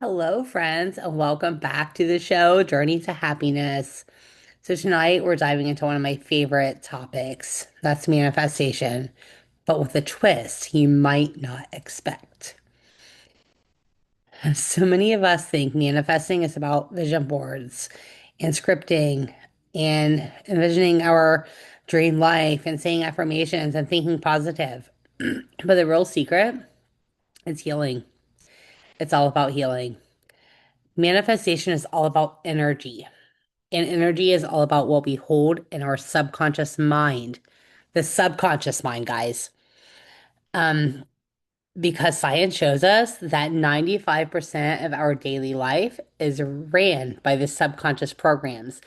Hello, friends, and welcome back to the show, Journey to Happiness. So, tonight we're diving into one of my favorite topics that's manifestation, but with a twist you might not expect. So many of us think manifesting is about vision boards and scripting and envisioning our dream life and saying affirmations and thinking positive. But the real secret is healing. It's all about healing. Manifestation is all about energy. And energy is all about what we hold in our subconscious mind. The subconscious mind, guys. Um, because science shows us that 95% of our daily life is ran by the subconscious programs,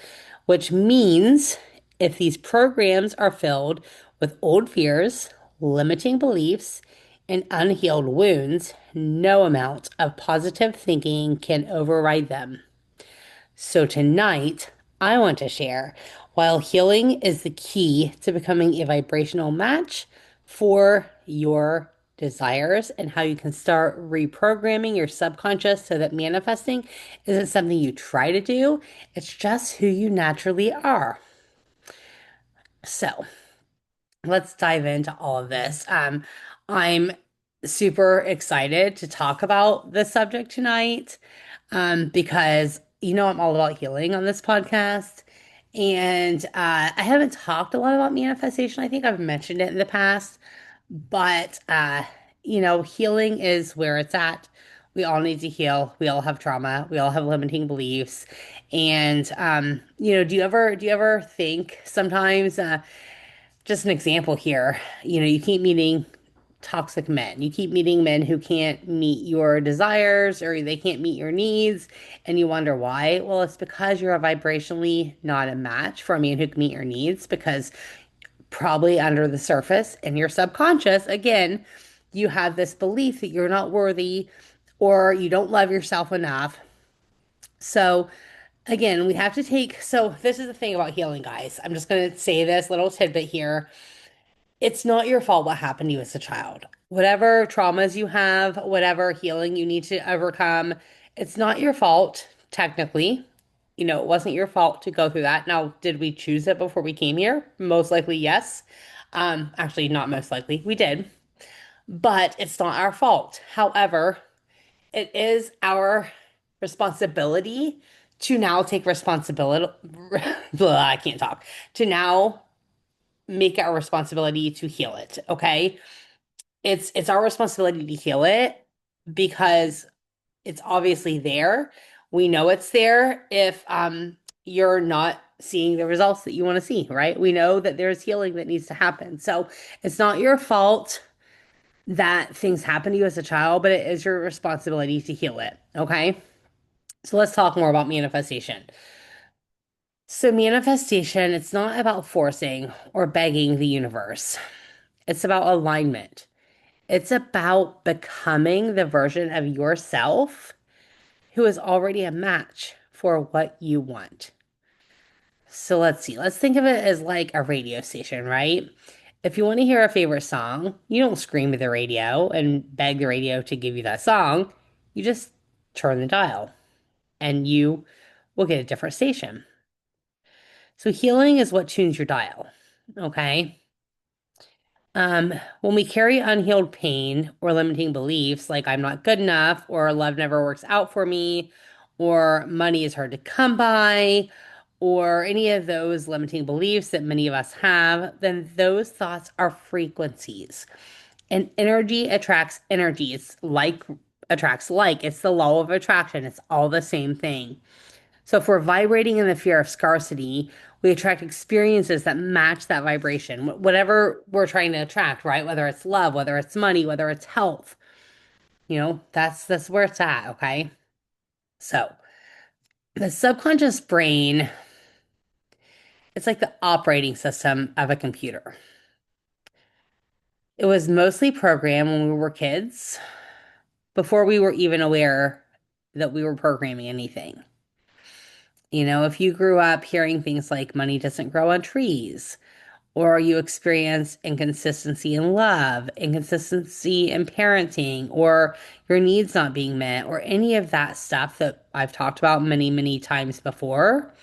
which means if these programs are filled with old fears, limiting beliefs, and unhealed wounds, no amount of positive thinking can override them. So tonight, I want to share while healing is the key to becoming a vibrational match for your desires and how you can start reprogramming your subconscious so that manifesting isn't something you try to do, it's just who you naturally are. So, let's dive into all of this. I'm super excited to talk about this subject tonight because I'm all about healing on this podcast. And I haven't talked a lot about manifestation. I think I've mentioned it in the past, but healing is where it's at. We all need to heal. We all have trauma. We all have limiting beliefs. And do you ever think sometimes just an example here, you keep meeting toxic men. You keep meeting men who can't meet your desires or they can't meet your needs, and you wonder why. Well, it's because you're vibrationally not a match for a man who can meet your needs, because probably under the surface in your subconscious, again, you have this belief that you're not worthy or you don't love yourself enough. So, again, we have to take, so this is the thing about healing, guys. I'm just going to say this little tidbit here. It's not your fault what happened to you as a child. Whatever traumas you have, whatever healing you need to overcome, it's not your fault, technically. It wasn't your fault to go through that. Now, did we choose it before we came here? Most likely, yes. Actually, not most likely. We did, but it's not our fault. However, it is our responsibility to now take responsibility. I can't talk. To now make it our responsibility to heal it. Okay. It's our responsibility to heal it because it's obviously there. We know it's there if you're not seeing the results that you want to see, right? We know that there's healing that needs to happen. So it's not your fault that things happen to you as a child, but it is your responsibility to heal it. Okay. So let's talk more about manifestation. So, manifestation, it's not about forcing or begging the universe, it's about alignment. It's about becoming the version of yourself who is already a match for what you want. So let's see. Let's think of it as like a radio station, right? If you want to hear a favorite song, you don't scream at the radio and beg the radio to give you that song. You just turn the dial and you will get a different station. So healing is what tunes your dial. Okay. When we carry unhealed pain or limiting beliefs like I'm not good enough, or love never works out for me, or money is hard to come by, or any of those limiting beliefs that many of us have, then those thoughts are frequencies. And energy attracts energy. It's like attracts like. It's the law of attraction. It's all the same thing. So if we're vibrating in the fear of scarcity, we attract experiences that match that vibration, whatever we're trying to attract, right? Whether it's love, whether it's money, whether it's health, that's where it's at, okay? So the subconscious brain, it's like the operating system of a computer. It was mostly programmed when we were kids, before we were even aware that we were programming anything. If you grew up hearing things like money doesn't grow on trees, or you experience inconsistency in love, inconsistency in parenting, or your needs not being met, or any of that stuff that I've talked about many, many times before,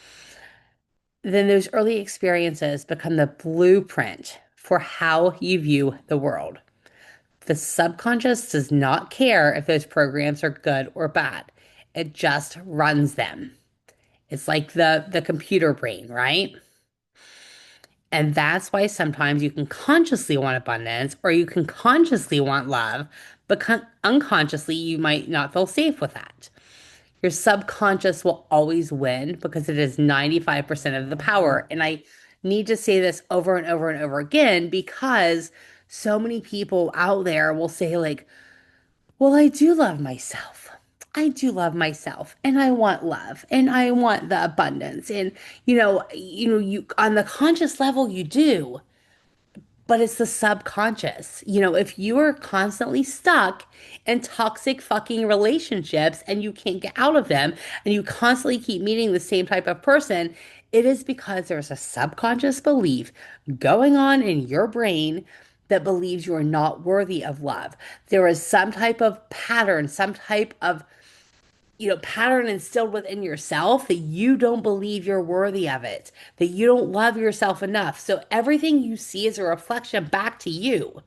then those early experiences become the blueprint for how you view the world. The subconscious does not care if those programs are good or bad. It just runs them. It's like the computer brain, right? And that's why sometimes you can consciously want abundance or you can consciously want love, but unconsciously you might not feel safe with that. Your subconscious will always win because it is 95% of the power. And I need to say this over and over and over again because so many people out there will say, like, well, I do love myself. I do love myself and I want love and I want the abundance. And you on the conscious level you do, but it's the subconscious. If you are constantly stuck in toxic fucking relationships and you can't get out of them and you constantly keep meeting the same type of person, it is because there's a subconscious belief going on in your brain that believes you are not worthy of love. There is some type of pattern, some type of pattern instilled within yourself that you don't believe you're worthy of it, that you don't love yourself enough. So everything you see is a reflection back to you.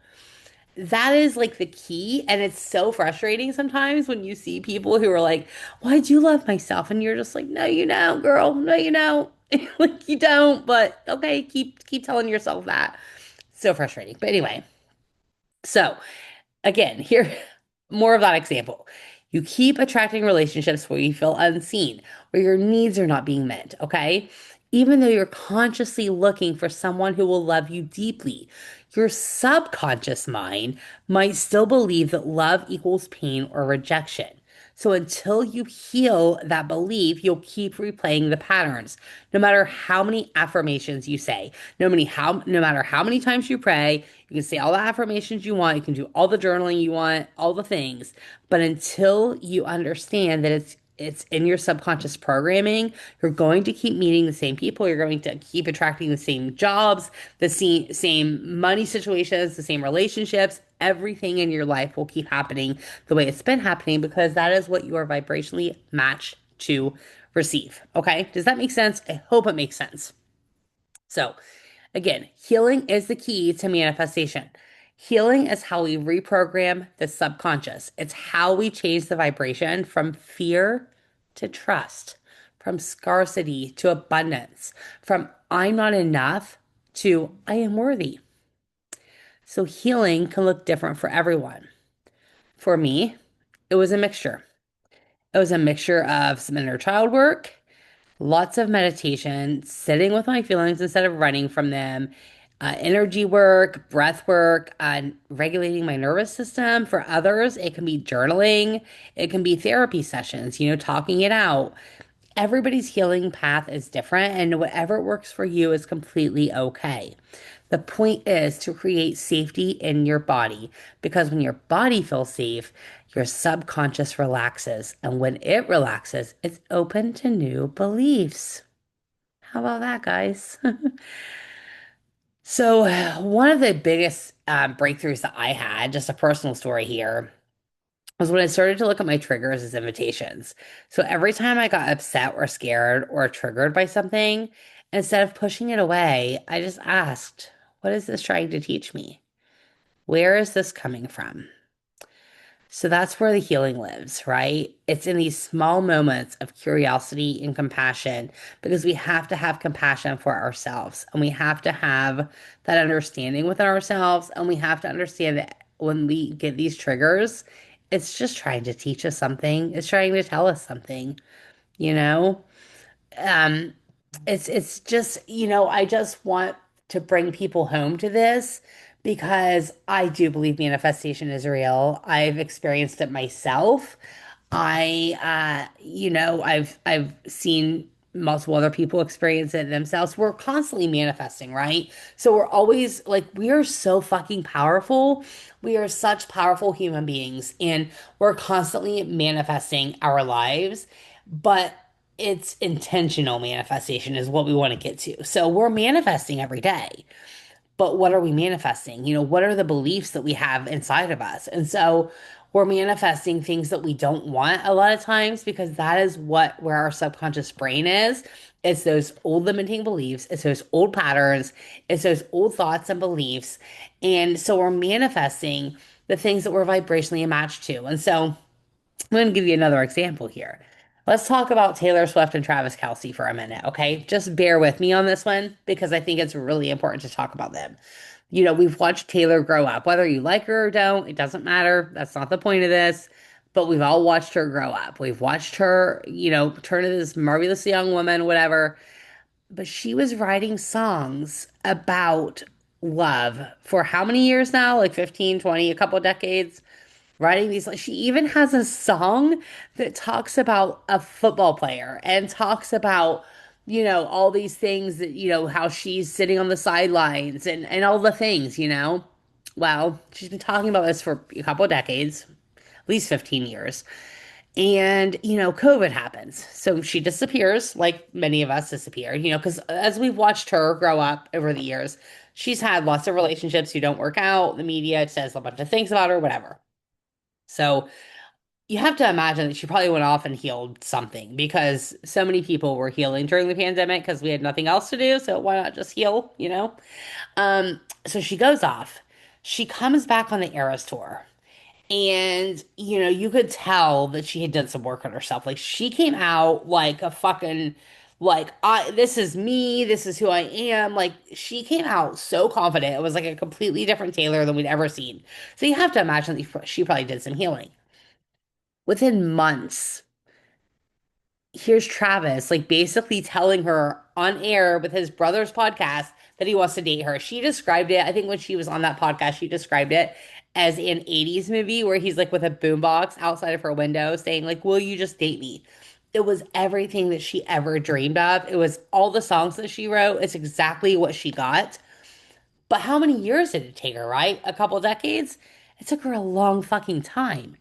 That is like the key. And it's so frustrating sometimes when you see people who are like, well, I do love myself. And you're just like, no, you don't, girl. No, you don't. Like you don't, but okay, keep telling yourself that. So frustrating. But anyway, so again, here, more of that example. You keep attracting relationships where you feel unseen, where your needs are not being met, okay? Even though you're consciously looking for someone who will love you deeply, your subconscious mind might still believe that love equals pain or rejection. So until you heal that belief, you'll keep replaying the patterns. No matter how many affirmations you say, no matter how many times you pray, you can say all the affirmations you want, you can do all the journaling you want, all the things. But until you understand that it's in your subconscious programming, you're going to keep meeting the same people, you're going to keep attracting the same jobs, the same money situations, the same relationships. Everything in your life will keep happening the way it's been happening because that is what you are vibrationally matched to receive. Okay? Does that make sense? I hope it makes sense. So, again, healing is the key to manifestation. Healing is how we reprogram the subconscious. It's how we change the vibration from fear to trust, from scarcity to abundance, from I'm not enough to I am worthy. So, healing can look different for everyone. For me, it was a mixture. It was a mixture of some inner child work, lots of meditation, sitting with my feelings instead of running from them, energy work, breath work, regulating my nervous system. For others, it can be journaling, it can be therapy sessions, talking it out. Everybody's healing path is different, and whatever works for you is completely okay. The point is to create safety in your body because when your body feels safe, your subconscious relaxes. And when it relaxes, it's open to new beliefs. How about that, guys? So, one of the biggest breakthroughs that I had, just a personal story here, was when I started to look at my triggers as invitations. So every time I got upset or scared or triggered by something, instead of pushing it away, I just asked, what is this trying to teach me? Where is this coming from? So that's where the healing lives, right? It's in these small moments of curiosity and compassion because we have to have compassion for ourselves and we have to have that understanding within ourselves. And we have to understand that when we get these triggers, it's just trying to teach us something, it's trying to tell us something, you know? Um, it's just, I just want to bring people home to this because I do believe manifestation is real. I've experienced it myself. I've seen multiple other people experience it themselves. We're constantly manifesting, right? So we're always like, we are so fucking powerful. We are such powerful human beings, and we're constantly manifesting our lives, but it's intentional manifestation is what we want to get to. So we're manifesting every day. But what are we manifesting? What are the beliefs that we have inside of us? And so we're manifesting things that we don't want a lot of times because that is where our subconscious brain is. It's those old limiting beliefs, it's those old patterns, it's those old thoughts and beliefs. And so we're manifesting the things that we're vibrationally matched to. And so I'm going to give you another example here. Let's talk about Taylor Swift and Travis Kelce for a minute, okay? Just bear with me on this one because I think it's really important to talk about them. We've watched Taylor grow up, whether you like her or don't, it doesn't matter. That's not the point of this. But we've all watched her grow up. We've watched her, turn into this marvelous young woman, whatever. But she was writing songs about love for how many years now? Like 15, 20, a couple decades writing these. Like, she even has a song that talks about a football player and talks about all these things that how she's sitting on the sidelines and all the things. Well, she's been talking about this for a couple of decades, at least 15 years. And COVID happens, so she disappears like many of us disappeared, because as we've watched her grow up over the years, she's had lots of relationships who don't work out. The media says a bunch of things about her, whatever. So you have to imagine that she probably went off and healed something because so many people were healing during the pandemic because we had nothing else to do. So why not just heal? So she goes off. She comes back on the Eras tour. And, you could tell that she had done some work on herself. Like she came out like a fucking this is me, this is who I am. Like she came out so confident. It was like a completely different Taylor than we'd ever seen. So you have to imagine that she probably did some healing. Within months, here's Travis, like basically telling her on air with his brother's podcast that he wants to date her. She described it, I think when she was on that podcast, she described it as an 80s movie where he's like with a boombox outside of her window saying, like, will you just date me? It was everything that she ever dreamed of. It was all the songs that she wrote. It's exactly what she got. But how many years did it take her, right? A couple decades? It took her a long fucking time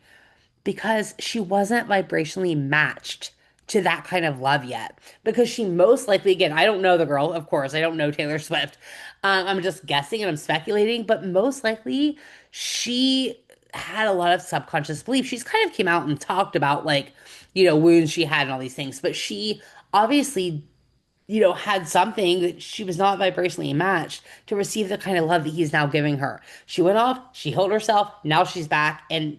because she wasn't vibrationally matched to that kind of love yet. Because she most likely, again, I don't know the girl, of course, I don't know Taylor Swift. I'm just guessing and I'm speculating, but most likely she had a lot of subconscious belief. She's kind of came out and talked about like, wounds she had and all these things, but she obviously had something that she was not vibrationally matched to receive the kind of love that he's now giving her. She went off, she healed herself, now she's back, and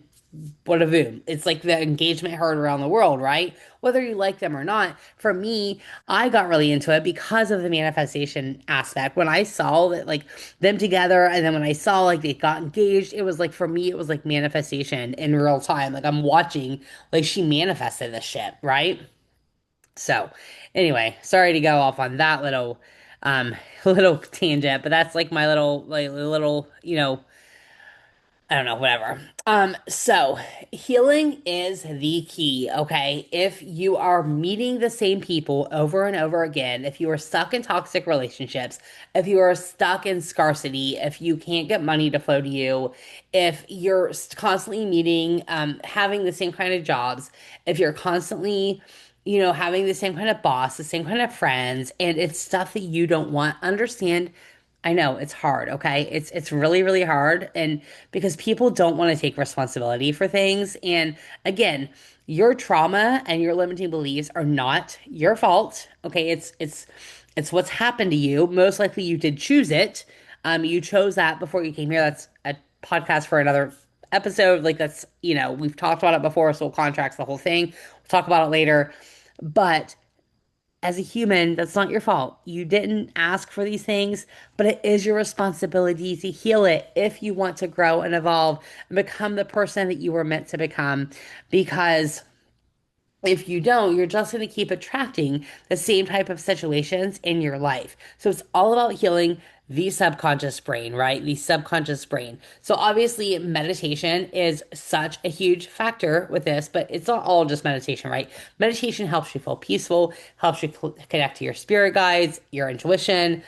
what a boom. It's like the engagement heard around the world, right? Whether you like them or not. For me, I got really into it because of the manifestation aspect. When I saw that like them together and then when I saw like they got engaged, it was like for me, it was like manifestation in real time. Like I'm watching, like she manifested this shit, right? So anyway, sorry to go off on that little little tangent, but that's like my little I don't know, whatever. So healing is the key, okay? If you are meeting the same people over and over again, if you are stuck in toxic relationships, if you are stuck in scarcity, if you can't get money to flow to you, if you're constantly meeting, having the same kind of jobs, if you're constantly having the same kind of boss, the same kind of friends, and it's stuff that you don't want, understand I know it's hard, okay? It's really, really hard and because people don't want to take responsibility for things. And again, your trauma and your limiting beliefs are not your fault. Okay, it's what's happened to you. Most likely you did choose it. You chose that before you came here. That's a podcast for another episode. Like that's, we've talked about it before, soul contracts, the whole thing. We'll talk about it later. But as a human, that's not your fault. You didn't ask for these things, but it is your responsibility to heal it if you want to grow and evolve and become the person that you were meant to become. Because if you don't, you're just going to keep attracting the same type of situations in your life. So it's all about healing the subconscious brain, right? The subconscious brain. So obviously, meditation is such a huge factor with this, but it's not all just meditation, right? Meditation helps you feel peaceful, helps you connect to your spirit guides, your intuition.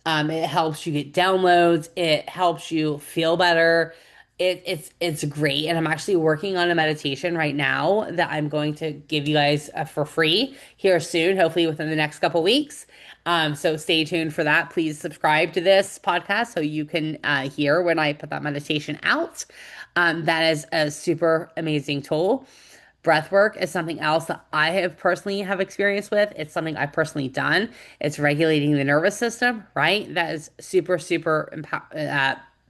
It helps you get downloads. It helps you feel better. It's great, and I'm actually working on a meditation right now that I'm going to give you guys for free here soon, hopefully within the next couple weeks. So stay tuned for that. Please subscribe to this podcast so you can hear when I put that meditation out. That is a super amazing tool. Breath work is something else that I have personally have experience with. It's something I've personally done. It's regulating the nervous system, right? That is super, super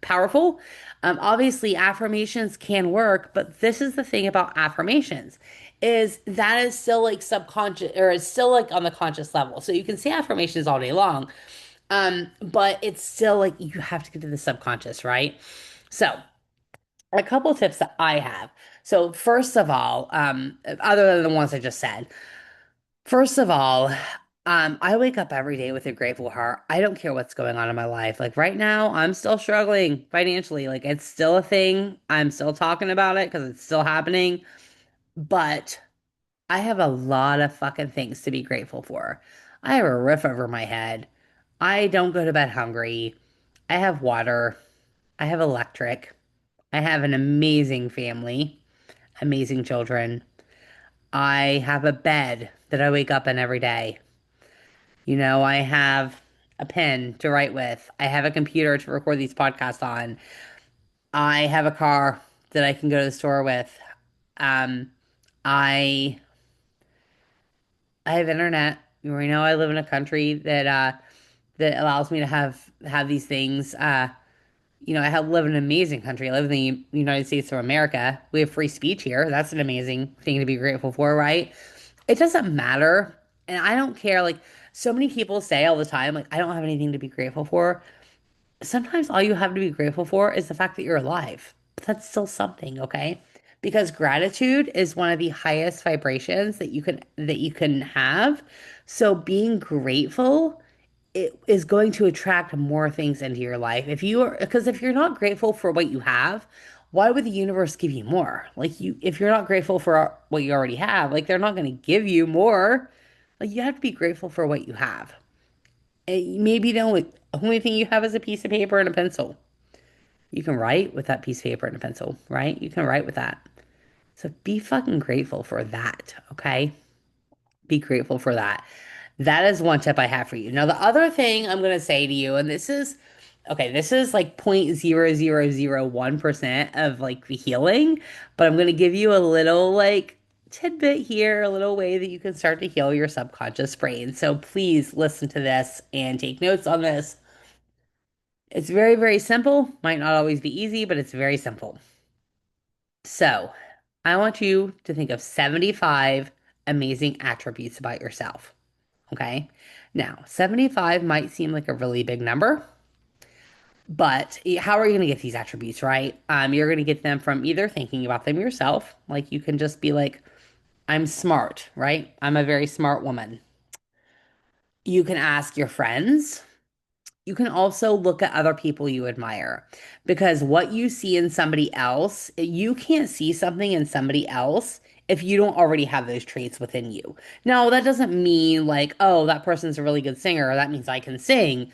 powerful. Obviously, affirmations can work, but this is the thing about affirmations is that is still like subconscious or it's still like on the conscious level. So you can say affirmations all day long, but it's still like you have to get to the subconscious, right? So a couple tips that I have. So first of all, other than the ones I just said, first of all, I wake up every day with a grateful heart. I don't care what's going on in my life. Like right now, I'm still struggling financially. Like it's still a thing. I'm still talking about it because it's still happening. But I have a lot of fucking things to be grateful for. I have a roof over my head. I don't go to bed hungry. I have water. I have electric. I have an amazing family, amazing children. I have a bed that I wake up in every day. I have a pen to write with. I have a computer to record these podcasts on. I have a car that I can go to the store with. Um, I I have internet. I live in a country that allows me to have these things. Live in an amazing country. I live in the United States of America. We have free speech here. That's an amazing thing to be grateful for, right? It doesn't matter. And I don't care. Like, so many people say all the time, like, I don't have anything to be grateful for. Sometimes all you have to be grateful for is the fact that you're alive. That's still something, okay? Because gratitude is one of the highest vibrations that you can have. So being grateful it is going to attract more things into your life. Because if you're not grateful for what you have, why would the universe give you more? If you're not grateful for what you already have, like they're not going to give you more. Like you have to be grateful for what you have. Maybe the only thing you have is a piece of paper and a pencil. You can write with that piece of paper and a pencil, right? You can write with that. So be fucking grateful for that, okay? Be grateful for that. That is one tip I have for you. Now, the other thing I'm going to say to you, and this is okay, this is like 0.0001% of like the healing, but I'm going to give you a little like tidbit here, a little way that you can start to heal your subconscious brain. So please listen to this and take notes on this. It's very, very simple. Might not always be easy, but it's very simple. So, I want you to think of 75 amazing attributes about yourself. Okay. Now, 75 might seem like a really big number, but how are you going to get these attributes, right? You're going to get them from either thinking about them yourself, like you can just be like, I'm smart, right? I'm a very smart woman. You can ask your friends. You can also look at other people you admire because what you see in somebody else, you can't see something in somebody else if you don't already have those traits within you. Now, that doesn't mean like, oh, that person's a really good singer. That means I can sing.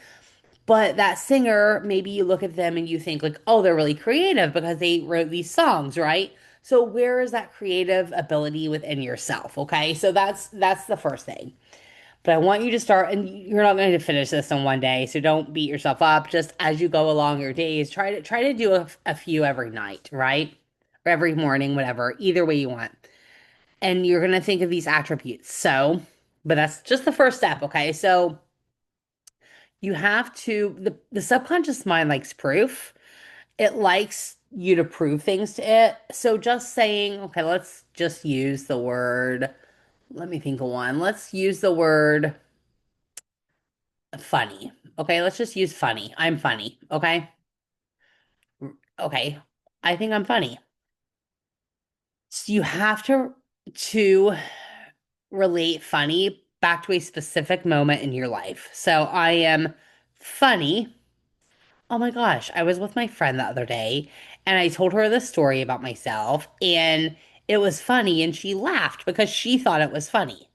But that singer, maybe you look at them and you think like, oh, they're really creative because they wrote these songs, right? So where is that creative ability within yourself? Okay, so that's the first thing. But I want you to start, and you're not going to finish this in one day, so don't beat yourself up. Just as you go along your days, try to do a few every night, right? Or every morning, whatever, either way you want. And you're going to think of these attributes. But that's just the first step, okay? So you have to, the subconscious mind likes proof. It likes you to prove things to it. So just saying, okay, let's just use the word, let me think of one. Let's use the word funny. Okay, let's just use funny. I'm funny. Okay. Okay. I think I'm funny. So you have to relate funny back to a specific moment in your life. So I am funny. Oh my gosh, I was with my friend the other day and I told her the story about myself and it was funny and she laughed because she thought it was funny.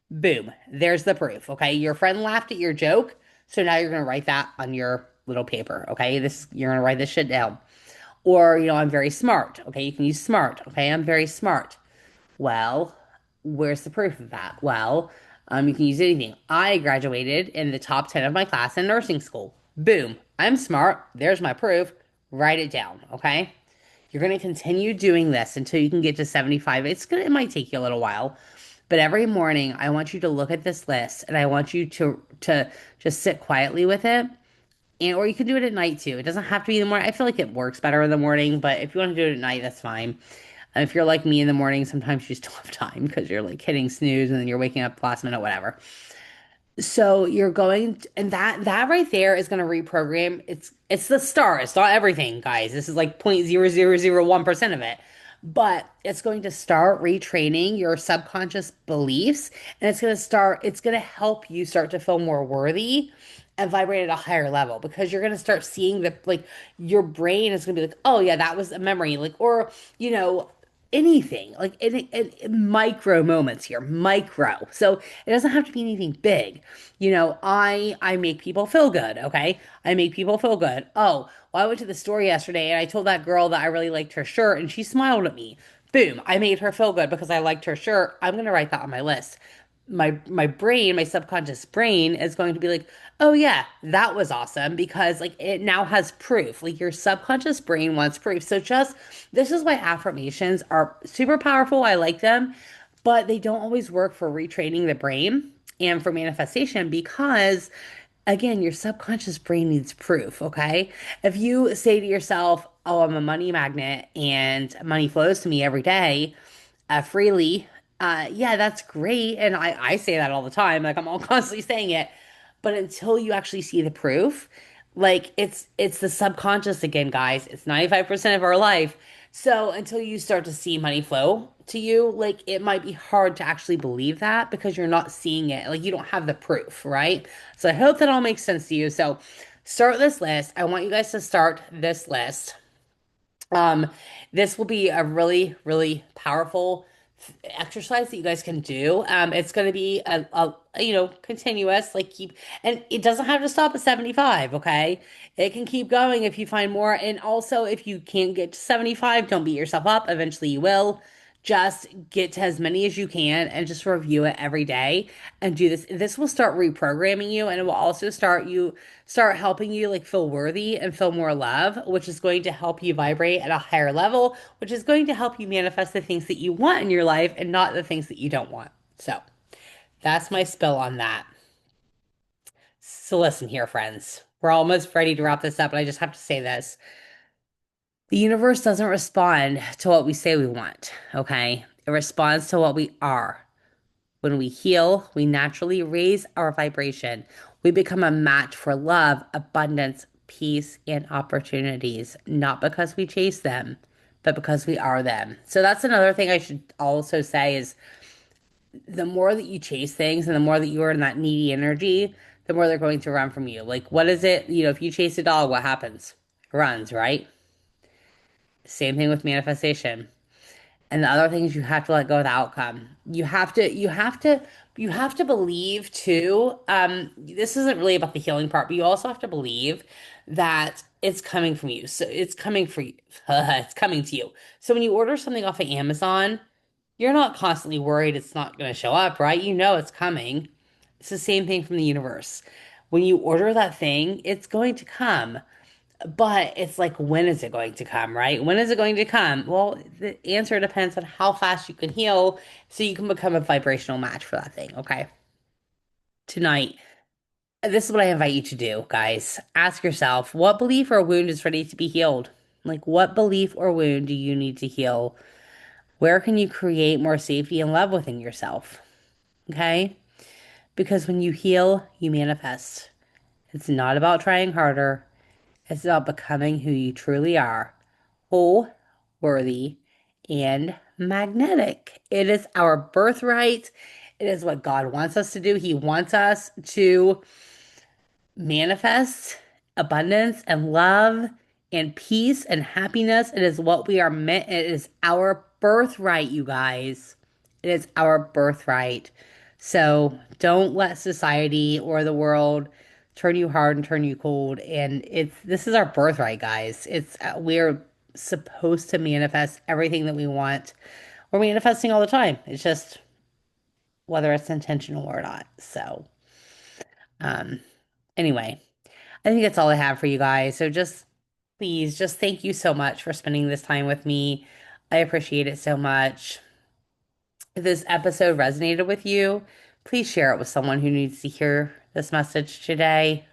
Boom, there's the proof. Okay, your friend laughed at your joke, so now you're gonna write that on your little paper. Okay, this you're gonna write this shit down. Or, I'm very smart. Okay, you can use smart. Okay, I'm very smart. Well, where's the proof of that? Well, you can use anything. I graduated in the top 10 of my class in nursing school. Boom. I'm smart. There's my proof. Write it down. Okay. You're going to continue doing this until you can get to 75. It might take you a little while, but every morning I want you to look at this list and I want you to just sit quietly with it. And or you can do it at night too. It doesn't have to be in the morning. I feel like it works better in the morning, but if you want to do it at night, that's fine. And if you're like me in the morning, sometimes you just don't have time because you're like hitting snooze and then you're waking up last minute, whatever. So you're going, and that right there is going to reprogram. It's the start. It's not everything, guys. This is like 0.0001% of it. But it's going to start retraining your subconscious beliefs, and it's going to help you start to feel more worthy and vibrate at a higher level because you're going to start seeing the like your brain is going to be like, oh yeah, that was a memory, like, or you know, anything like in micro moments here, micro. So it doesn't have to be anything big. I make people feel good. Okay, I make people feel good. Oh, well, I went to the store yesterday and I told that girl that I really liked her shirt and she smiled at me. Boom, I made her feel good because I liked her shirt. I'm gonna write that on my list. My brain, my subconscious brain is going to be like, "Oh yeah, that was awesome," because like it now has proof. Like your subconscious brain wants proof. So just this is why affirmations are super powerful. I like them, but they don't always work for retraining the brain and for manifestation because again, your subconscious brain needs proof, okay? If you say to yourself, "Oh, I'm a money magnet and money flows to me every day," freely. Yeah, that's great. And I say that all the time. Like I'm all constantly saying it. But until you actually see the proof, like it's the subconscious again, guys. It's 95% of our life. So until you start to see money flow to you, like it might be hard to actually believe that because you're not seeing it. Like you don't have the proof, right? So I hope that all makes sense to you. So start this list. I want you guys to start this list. Um, this will be a really, really powerful exercise that you guys can do. It's going to be continuous, like keep, and it doesn't have to stop at 75, okay? It can keep going if you find more. And also, if you can't get to 75, don't beat yourself up. Eventually, you will. Just get to as many as you can and just review it every day and do this. This will start reprogramming you and it will also start helping you like feel worthy and feel more love, which is going to help you vibrate at a higher level, which is going to help you manifest the things that you want in your life and not the things that you don't want. So that's my spill on that. So listen here, friends. We're almost ready to wrap this up, but I just have to say this. The universe doesn't respond to what we say we want, okay? It responds to what we are. When we heal, we naturally raise our vibration. We become a match for love, abundance, peace, and opportunities, not because we chase them, but because we are them. So that's another thing I should also say is the more that you chase things and the more that you are in that needy energy, the more they're going to run from you. Like, what is it? If you chase a dog, what happens? It runs, right? Same thing with manifestation. And the other thing is you have to let go of the outcome. You have to believe too. This isn't really about the healing part, but you also have to believe that it's coming from you. So it's coming for you. It's coming to you. So when you order something off of Amazon, you're not constantly worried it's not going to show up, right? You know it's coming. It's the same thing from the universe. When you order that thing, it's going to come. But it's like, when is it going to come, right? When is it going to come? Well, the answer depends on how fast you can heal so you can become a vibrational match for that thing, okay? Tonight, this is what I invite you to do, guys. Ask yourself, what belief or wound is ready to be healed? Like, what belief or wound do you need to heal? Where can you create more safety and love within yourself? Okay? Because when you heal, you manifest. It's not about trying harder, it's about becoming who you truly are, whole, worthy, and magnetic. It is our birthright. It is what God wants us to do. He wants us to manifest abundance and love and peace and happiness. It is what we are meant. It is our birthright, you guys. It is our birthright. So don't let society or the world turn you hard and turn you cold. And this is our birthright, guys. We're supposed to manifest everything that we want. We're manifesting all the time. It's just whether it's intentional or not. So, um, anyway, I think that's all I have for you guys. So just please, just thank you so much for spending this time with me. I appreciate it so much. If this episode resonated with you, please share it with someone who needs to hear this message today.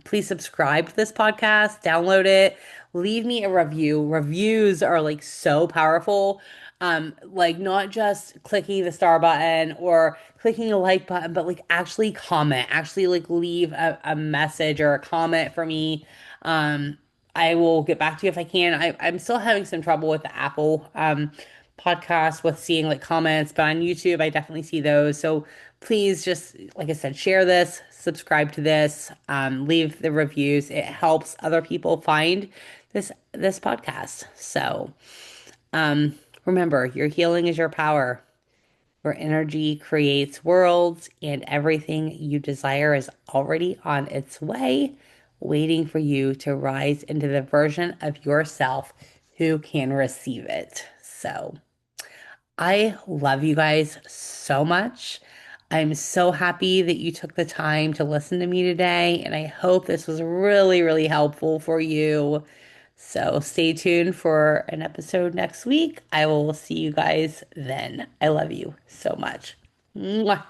Please subscribe to this podcast, download it, leave me a review. Reviews are like so powerful. Like not just clicking the star button or clicking a like button, but like actually comment, actually like leave a message or a comment for me. Um, I will get back to you if I can. I'm still having some trouble with the Apple podcast with seeing like comments, but on YouTube, I definitely see those. So please just, like I said, share this, subscribe to this, leave the reviews. It helps other people find this podcast. So remember, your healing is your power. Your energy creates worlds, and everything you desire is already on its way, waiting for you to rise into the version of yourself who can receive it. So, I love you guys so much. I'm so happy that you took the time to listen to me today, and I hope this was really, really helpful for you. So stay tuned for an episode next week. I will see you guys then. I love you so much. Mwah.